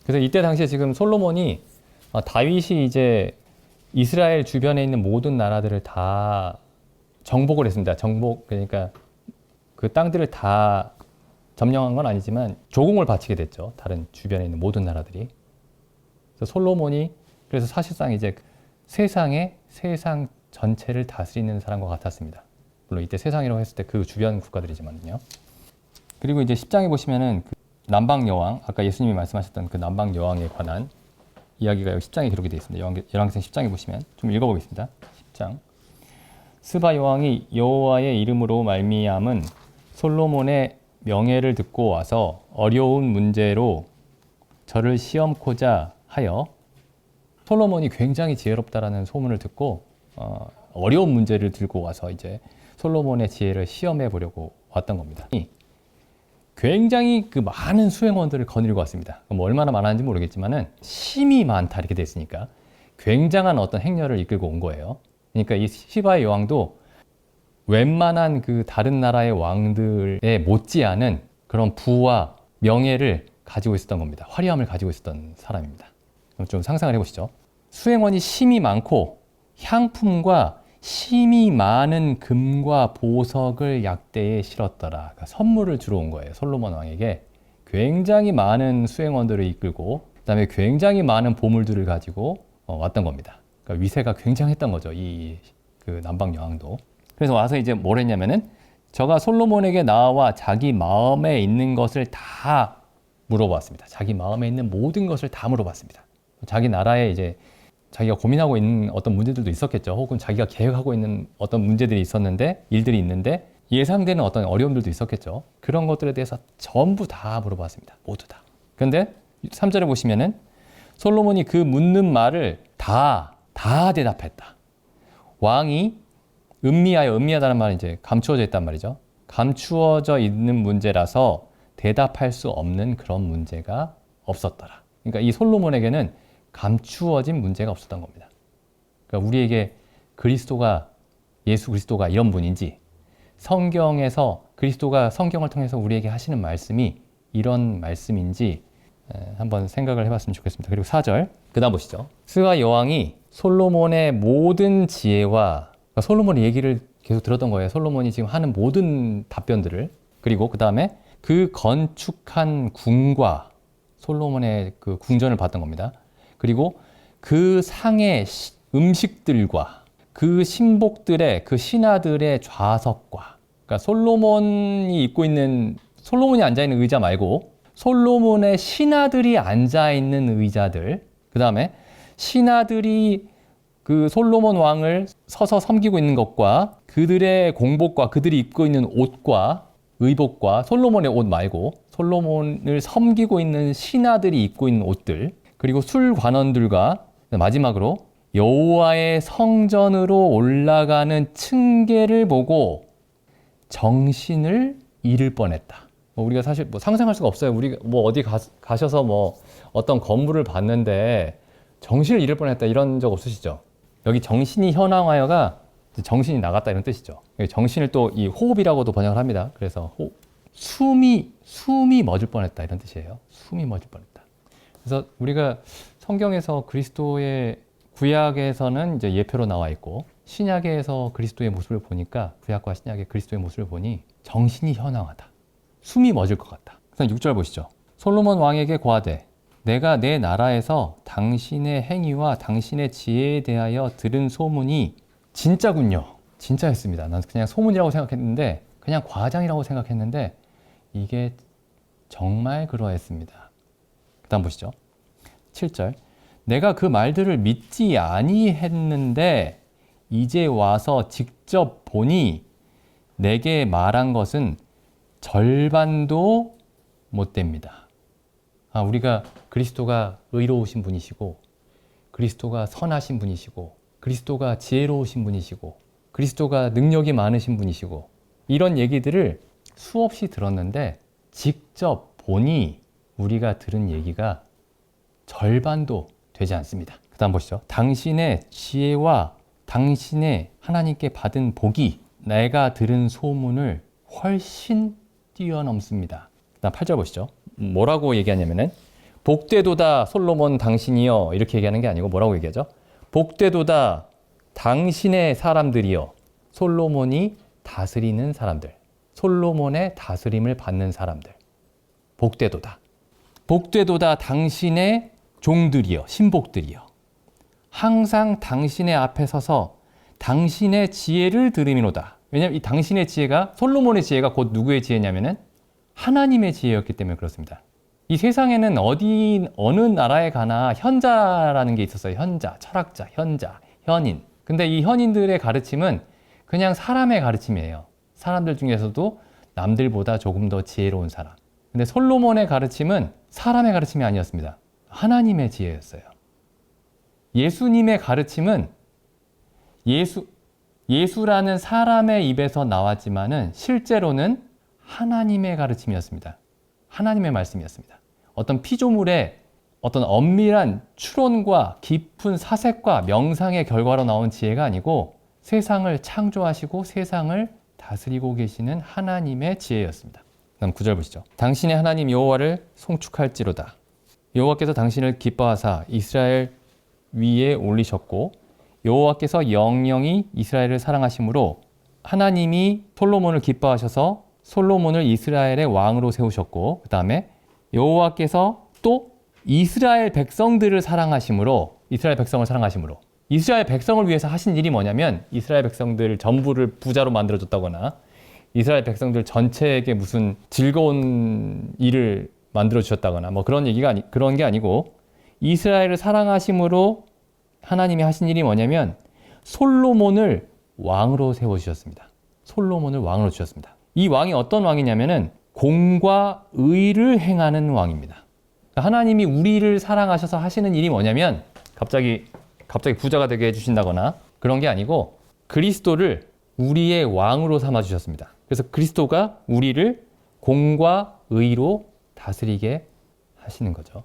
그래서 이때 당시에 지금 솔로몬이 다윗이 이제 이스라엘 주변에 있는 모든 나라들을 다 정복을 했습니다. 정복, 그러니까 그 땅들을 다 점령한 건 아니지만 조공을 바치게 됐죠. 다른 주변에 있는 모든 나라들이. 그래서 솔로몬이 그래서 사실상 이제 세상 전체를 다스리는 사람과 같았습니다. 물론 이때 세상이라고 했을 때 그 주변 국가들이지만요. 그리고 이제 10장에 보시면은 그 남방 여왕, 아까 예수님이 말씀하셨던 그 남방 여왕에 관한 이야기가 여기 10장에 기록이 되어 있습니다. 열왕기상 10장에 보시면 좀 읽어보겠습니다. 10장. 스바 여왕이 여호와의 이름으로 말미암은 솔로몬의 명예를 듣고 와서 어려운 문제로 저를 시험코자 하여 솔로몬이 굉장히 지혜롭다라는 소문을 듣고 어려운 문제를 들고 와서 이제 솔로몬의 지혜를 시험해 보려고 왔던 겁니다. 굉장히 그 많은 수행원들을 거느리고 왔습니다. 뭐 얼마나 많았는지 모르겠지만은 심이 많다 이렇게 됐으니까 굉장한 어떤 행렬을 이끌고 온 거예요. 그러니까 이 시바의 여왕도 웬만한 그 다른 나라의 왕들에 못지않은 그런 부와 명예를 가지고 있었던 겁니다. 화려함을 가지고 있었던 사람입니다. 그럼 좀 상상을 해보시죠. 수행원이 심이 많고 향품과 심이 많은 금과 보석을 약대에 실었더라. 그러니까 선물을 주러 온 거예요. 솔로몬 왕에게 굉장히 많은 수행원들을 이끌고 그다음에 굉장히 많은 보물들을 가지고 왔던 겁니다. 그러니까 위세가 굉장했던 거죠. 이 그 남방 여왕도. 그래서 와서 이제 뭘 했냐면은 저가 솔로몬에게 나와 자기 마음에 있는 것을 다 물어봤습니다. 자기 마음에 있는 모든 것을 다 물어봤습니다. 자기 나라에 이제 자기가 고민하고 있는 어떤 문제들도 있었겠죠. 혹은 자기가 계획하고 있는 어떤 문제들이 있었는데, 일들이 있는데 예상되는 어떤 어려움들도 있었겠죠. 그런 것들에 대해서 전부 다 물어봤습니다. 모두 다. 그런데 3절에 보시면은 솔로몬이 그 묻는 말을 다 대답했다. 왕이 음미하다는 말은 이제 감추어져 있단 말이죠. 감추어져 있는 문제라서 대답할 수 없는 그런 문제가 없었더라. 그러니까 이 솔로몬에게는 감추어진 문제가 없었던 겁니다. 그러니까 우리에게 예수 그리스도가 이런 분인지, 성경에서 그리스도가 성경을 통해서 우리에게 하시는 말씀이 이런 말씀인지 한번 생각을 해봤으면 좋겠습니다. 그리고 4절, 그 다음 보시죠. 스바 여왕이 솔로몬의 모든 지혜와, 그러니까 솔로몬의 얘기를 계속 들었던 거예요. 솔로몬이 지금 하는 모든 답변들을. 그리고 그 다음에 그 건축한 궁과 솔로몬의 그 궁전을 봤던 겁니다. 그리고 그 상의 음식들과 그 신복들의, 그 신하들의 좌석과, 그러니까 솔로몬이 앉아있는 의자 말고 솔로몬의 신하들이 앉아있는 의자들, 그 다음에 신하들이 그 솔로몬 왕을 서서 섬기고 있는 것과 그들의 공복과 그들이 입고 있는 옷과 의복과 솔로몬의 옷 말고 솔로몬을 섬기고 있는 신하들이 입고 있는 옷들, 그리고 술관원들과 마지막으로 여호와의 성전으로 올라가는 층계를 보고 정신을 잃을 뻔했다. 우리가 사실 상상할 수가 없어요. 우리가 어디 가셔서 어떤 건물을 봤는데 정신을 잃을 뻔했다 이런 적 없으시죠? 여기 정신이 현황하여가 정신이 나갔다 이런 뜻이죠. 정신을 또 이 호흡이라고도 번역을 합니다. 그래서 숨이 멎을 뻔했다 이런 뜻이에요. 숨이 멎을 뻔했다. 그래서 우리가 성경에서 그리스도의 구약에서는 이제 예표로 나와 있고 신약에서 그리스도의 모습을 보니까 구약과 신약의 그리스도의 모습을 보니 정신이 현황하다. 숨이 멎을 것 같다. 그래서 6절 보시죠. 솔로몬 왕에게 고하되 내가 내 나라에서 당신의 행위와 당신의 지혜에 대하여 들은 소문이 진짜군요. 진짜였습니다. 난 그냥 소문이라고 생각했는데, 그냥 과장이라고 생각했는데 이게 정말 그러했습니다. 그 다음 보시죠. 7절. 내가 그 말들을 믿지 아니했는데 이제 와서 직접 보니 내게 말한 것은 절반도 못 됩니다. 우리가 그리스도가 의로우신 분이시고 그리스도가 선하신 분이시고 그리스도가 지혜로우신 분이시고 그리스도가 능력이 많으신 분이시고 이런 얘기들을 수없이 들었는데 직접 보니 우리가 들은 얘기가 절반도 되지 않습니다. 그 다음 보시죠. 당신의 지혜와 당신의 하나님께 받은 복이 내가 들은 소문을 훨씬 뛰어넘습니다. 그 다음 8절 보시죠. 뭐라고 얘기하냐면은 복되도다 솔로몬 당신이여 이렇게 얘기하는 게 아니고 뭐라고 얘기하죠? 복되도다 당신의 사람들이여 솔로몬이 다스리는 사람들. 솔로몬의 다스림을 받는 사람들. 복되도다. 복되도다 당신의 종들이여 신복들이여 항상 당신의 앞에 서서 당신의 지혜를 들으미노다. 왜냐하면 이 당신의 지혜가 솔로몬의 지혜가 곧 누구의 지혜냐면은 하나님의 지혜였기 때문에 그렇습니다. 이 세상에는 어느 나라에 가나 현자라는 게 있었어요. 현자, 철학자, 현자, 현인. 근데 이 현인들의 가르침은 그냥 사람의 가르침이에요. 사람들 중에서도 남들보다 조금 더 지혜로운 사람. 근데 솔로몬의 가르침은 사람의 가르침이 아니었습니다. 하나님의 지혜였어요. 예수님의 가르침은 예수라는 사람의 입에서 나왔지만은 실제로는 하나님의 가르침이었습니다. 하나님의 말씀이었습니다. 어떤 피조물의 어떤 엄밀한 추론과 깊은 사색과 명상의 결과로 나온 지혜가 아니고 세상을 창조하시고 세상을 다스리고 계시는 하나님의 지혜였습니다. 다음 9절 보시죠. 당신의 하나님 여호와를 송축할지로다. 여호와께서 당신을 기뻐하사 이스라엘 위에 올리셨고 여호와께서 영영이 이스라엘을 사랑하심으로 하나님이 솔로몬을 기뻐하셔서 솔로몬을 이스라엘의 왕으로 세우셨고 그 다음에 여호와께서 또 이스라엘 백성들을 사랑하심으로 이스라엘 백성을 위해서 하신 일이 뭐냐면 이스라엘 백성들 전부를 부자로 만들어줬다거나 이스라엘 백성들 전체에게 무슨 즐거운 일을 만들어 주셨다거나 뭐 그런 게 아니고 이스라엘을 사랑하심으로 하나님이 하신 일이 뭐냐면 솔로몬을 왕으로 세워주셨습니다. 솔로몬을 왕으로 주셨습니다. 이 왕이 어떤 왕이냐면은 공과 의를 행하는 왕입니다. 하나님이 우리를 사랑하셔서 하시는 일이 뭐냐면 갑자기 부자가 되게 해주신다거나 그런 게 아니고 그리스도를 우리의 왕으로 삼아 주셨습니다. 그래서 그리스도가 우리를 공과 의로 다스리게 하시는 거죠.